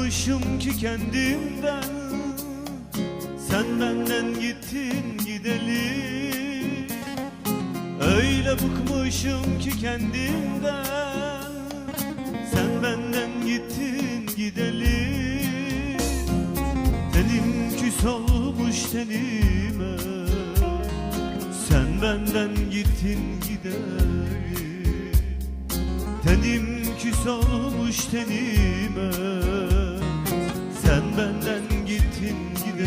bıkmışım ki kendimden, sen benden gittin gideli. Öyle bıkmışım ki kendimden, sen benden gittin gideli. Tenim küs olmuş tenime, sen benden gittin gideli. Tenim küs olmuş tenime, sen benden gittin gideli.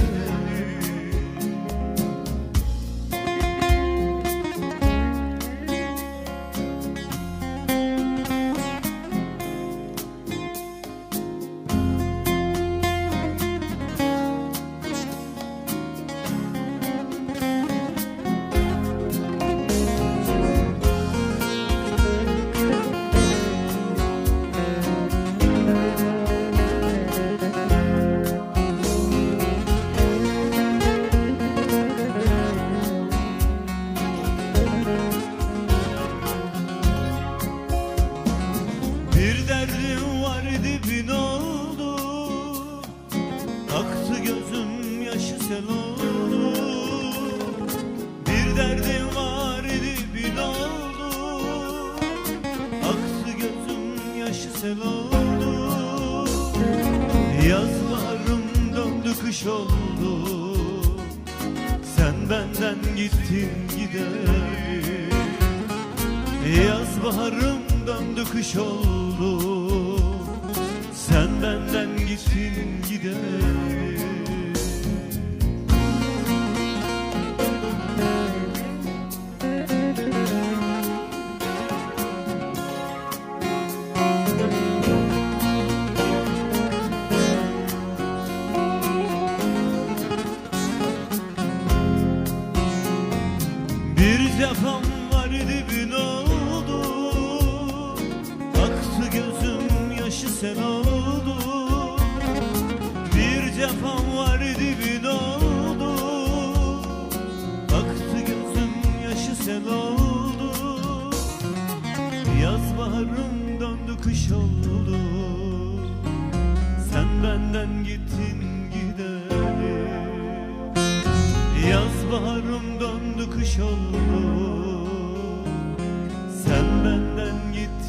Bir derdim var dibin oldu, aktı gözüm yaşı sel oldu. Bir derdim var dibin oldu, aktı gözüm yaşı sel oldu. Yaz baharım döndü kış oldu, sen benden gittin gideli. Yaz baharım döndü kış oldu, sen benden gittin gideli. Bir cefam var dibin oldu, aktı gözüm yaşı sel oldu. Bir cefam var dibin oldu, aktı gözüm yaşı sel oldu. Yaz baharım döndü kış oldu, sen benden gittin gideli. Yaz baharım döndü kış oldu, sen benden gittin